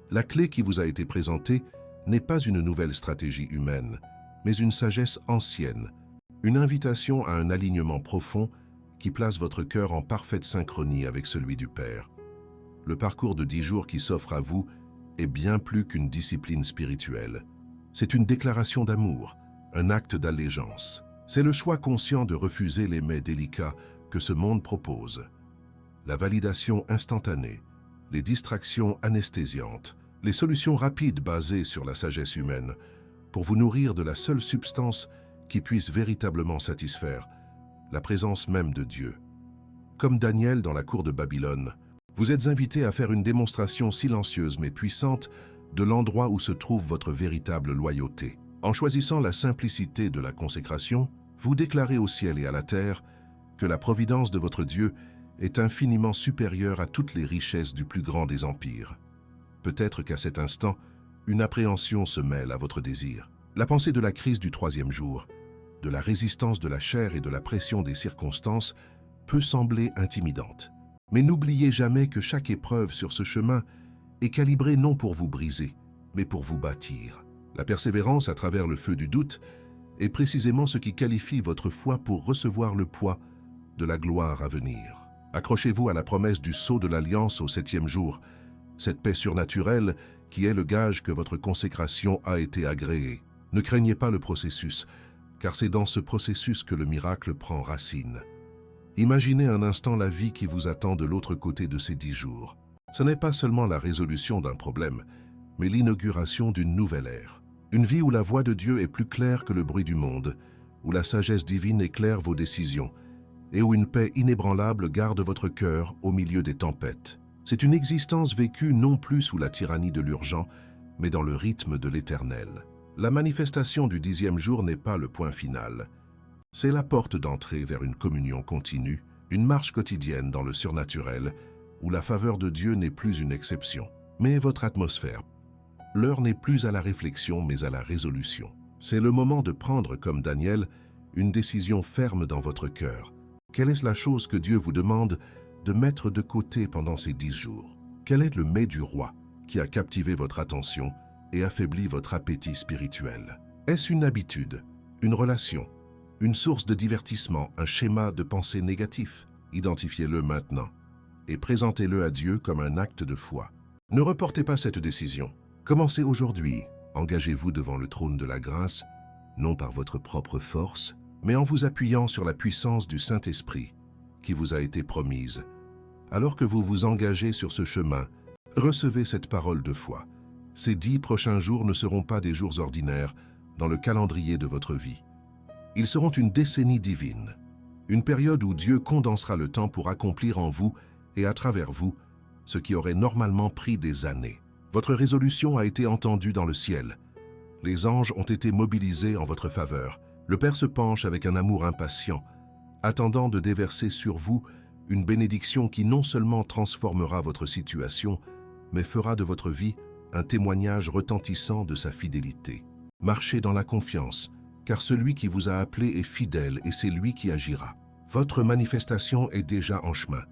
La clé qui vous a été présentée n'est pas une nouvelle stratégie humaine, mais une sagesse ancienne, une invitation à un alignement profond qui place votre cœur en parfaite synchronie avec celui du Père. Le parcours de 10 jours qui s'offre à vous est bien plus qu'une discipline spirituelle. C'est une déclaration d'amour, un acte d'allégeance. C'est le choix conscient de refuser les mets délicats que ce monde propose. La validation instantanée, les distractions anesthésiantes, les solutions rapides basées sur la sagesse humaine, pour vous nourrir de la seule substance qui puisse véritablement satisfaire, la présence même de Dieu. Comme Daniel dans la cour de Babylone, vous êtes invité à faire une démonstration silencieuse mais puissante de l'endroit où se trouve votre véritable loyauté. En choisissant la simplicité de la consécration, vous déclarez au ciel et à la terre que la providence de votre Dieu est infiniment supérieure à toutes les richesses du plus grand des empires. Peut-être qu'à cet instant, une appréhension se mêle à votre désir. La pensée de la crise du 3e jour, de la résistance de la chair et de la pression des circonstances peut sembler intimidante. Mais n'oubliez jamais que chaque épreuve sur ce chemin est calibrée non pour vous briser, mais pour vous bâtir. La persévérance à travers le feu du doute est précisément ce qui qualifie votre foi pour recevoir le poids de la gloire à venir. Accrochez-vous à la promesse du sceau de l'Alliance au 7e jour, cette paix surnaturelle qui est le gage que votre consécration a été agréée. Ne craignez pas le processus, car c'est dans ce processus que le miracle prend racine. Imaginez un instant la vie qui vous attend de l'autre côté de ces 10 jours. Ce n'est pas seulement la résolution d'un problème, mais l'inauguration d'une nouvelle ère. Une vie où la voix de Dieu est plus claire que le bruit du monde, où la sagesse divine éclaire vos décisions, et où une paix inébranlable garde votre cœur au milieu des tempêtes. C'est une existence vécue non plus sous la tyrannie de l'urgent, mais dans le rythme de l'éternel. La manifestation du 10e jour n'est pas le point final. C'est la porte d'entrée vers une communion continue, une marche quotidienne dans le surnaturel, où la faveur de Dieu n'est plus une exception, mais votre atmosphère. L'heure n'est plus à la réflexion, mais à la résolution. C'est le moment de prendre, comme Daniel, une décision ferme dans votre cœur. Quelle est la chose que Dieu vous demande de mettre de côté pendant ces 10 jours? Quel est le mets du roi qui a captivé votre attention et affaibli votre appétit spirituel? Est-ce une habitude, une relation, une source de divertissement, un schéma de pensée négatif? Identifiez-le maintenant et présentez-le à Dieu comme un acte de foi. Ne reportez pas cette décision. Commencez aujourd'hui. Engagez-vous devant le trône de la grâce, non par votre propre force, mais en vous appuyant sur la puissance du Saint-Esprit qui vous a été promise. Alors que vous vous engagez sur ce chemin, recevez cette parole de foi. Ces 10 prochains jours ne seront pas des jours ordinaires dans le calendrier de votre vie. Ils seront une décennie divine, une période où Dieu condensera le temps pour accomplir en vous et à travers vous ce qui aurait normalement pris des années. Votre résolution a été entendue dans le ciel. Les anges ont été mobilisés en votre faveur. Le Père se penche avec un amour impatient, attendant de déverser sur vous une bénédiction qui non seulement transformera votre situation, mais fera de votre vie un témoignage retentissant de sa fidélité. Marchez dans la confiance, car celui qui vous a appelé est fidèle et c'est lui qui agira. Votre manifestation est déjà en chemin.